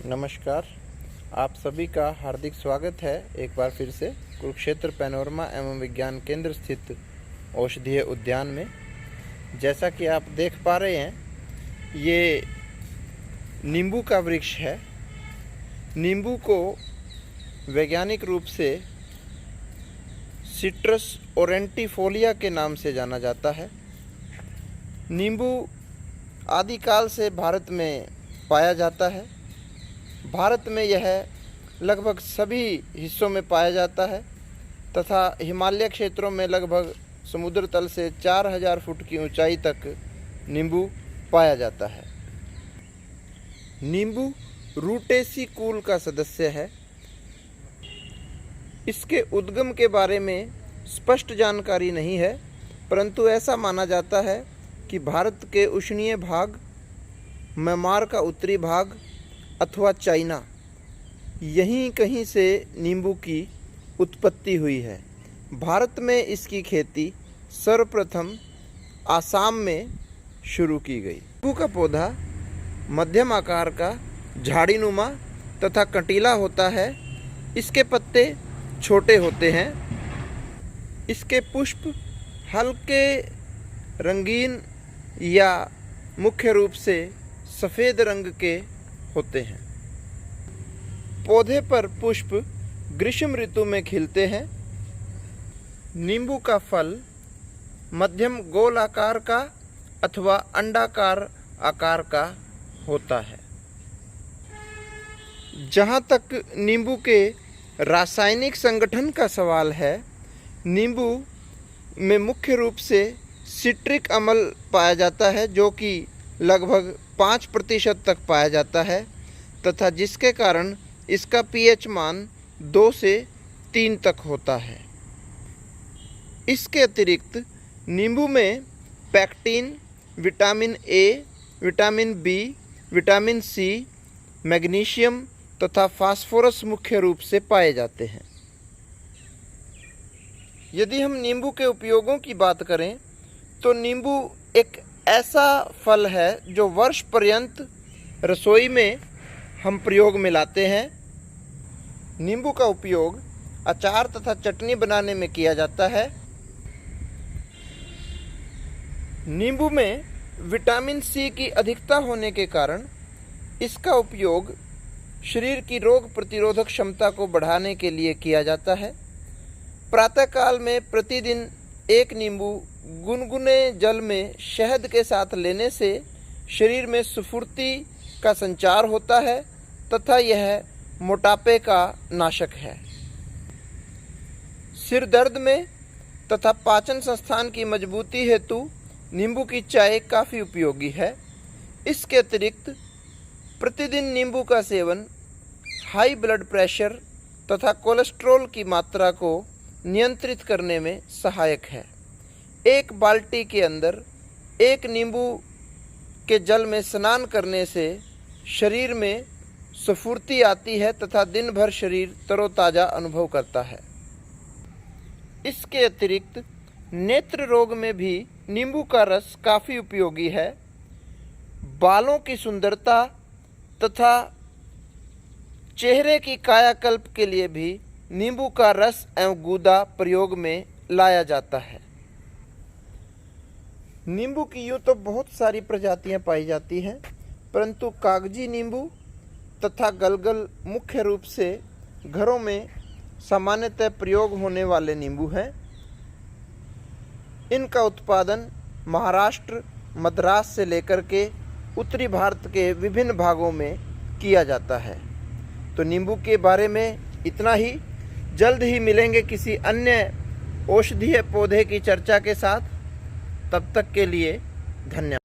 नमस्कार। आप सभी का हार्दिक स्वागत है एक बार फिर से कुरुक्षेत्र पैनोरमा एवं विज्ञान केंद्र स्थित औषधीय उद्यान में। जैसा कि आप देख पा रहे हैं, ये नींबू का वृक्ष है। नींबू को वैज्ञानिक रूप से सिट्रस ओरेंटिफोलिया के नाम से जाना जाता है। नींबू आदिकाल से भारत में पाया जाता है। भारत में यह लगभग सभी हिस्सों में पाया जाता है तथा हिमालय क्षेत्रों में लगभग समुद्र तल से 4000 फुट की ऊंचाई तक नींबू पाया जाता है। नींबू रूटेसी कुल का सदस्य है। इसके उद्गम के बारे में स्पष्ट जानकारी नहीं है, परंतु ऐसा माना जाता है कि भारत के उष्णीय भाग, म्यांमार का उत्तरी भाग अथवा चाइना, यहीं कहीं से नींबू की उत्पत्ति हुई है। भारत में इसकी खेती सर्वप्रथम आसाम में शुरू की गई। नींबू का पौधा मध्यम आकार का, झाड़ीनुमा तथा कंटीला होता है। इसके पत्ते छोटे होते हैं। इसके पुष्प हल्के रंगीन या मुख्य रूप से सफ़ेद रंग के होते हैं। पौधे पर पुष्प ग्रीष्म ऋतु में खिलते हैं। नींबू का फल मध्यम गोल आकार का अथवा अंडाकार आकार का होता है। जहाँ तक नींबू के रासायनिक संगठन का सवाल है, नींबू में मुख्य रूप से सिट्रिक अम्ल पाया जाता है, जो कि लगभग 5% तक पाया जाता है तथा जिसके कारण इसका पीएच मान 2 से 3 तक होता है। इसके अतिरिक्त नींबू में pectin, vitamin A, vitamin B, vitamin C, magnesium तथा फास्फोरस मुख्य रूप से पाए जाते हैं। यदि हम नींबू के उपयोगों की बात करें तो नींबू एक ऐसा फल है जो वर्ष पर्यंत रसोई में हम प्रयोग में लाते हैं। नींबू का उपयोग अचार तथा चटनी बनाने में किया जाता है। नींबू में विटामिन सी की अधिकता होने के कारण इसका उपयोग शरीर की रोग प्रतिरोधक क्षमता को बढ़ाने के लिए किया जाता है। प्रातःकाल में प्रतिदिन एक नींबू गुनगुने जल में शहद के साथ लेने से शरीर में स्फूर्ति का संचार होता है तथा यह मोटापे का नाशक है। सिर दर्द में तथा पाचन संस्थान की मजबूती हेतु नींबू की चाय काफ़ी उपयोगी है। इसके अतिरिक्त प्रतिदिन नींबू का सेवन हाई ब्लड प्रेशर तथा कोलेस्ट्रॉल की मात्रा को नियंत्रित करने में सहायक है। एक बाल्टी के अंदर एक नींबू के जल में स्नान करने से शरीर में स्फूर्ति आती है तथा दिन भर शरीर तरोताज़ा अनुभव करता है। इसके अतिरिक्त नेत्र रोग में भी नींबू का रस काफ़ी उपयोगी है। बालों की सुंदरता तथा चेहरे की कायाकल्प के लिए भी नींबू का रस एवं गूदा प्रयोग में लाया जाता है। नींबू की यूँ तो बहुत सारी प्रजातियां पाई जाती हैं, परंतु कागजी नींबू तथा गलगल मुख्य रूप से घरों में सामान्यतः प्रयोग होने वाले नींबू हैं। इनका उत्पादन महाराष्ट्र, मद्रास से लेकर के उत्तरी भारत के विभिन्न भागों में किया जाता है। तो नींबू के बारे में इतना ही। जल्द ही मिलेंगे किसी अन्य औषधीय पौधे की चर्चा के साथ। तब तक के लिए धन्यवाद।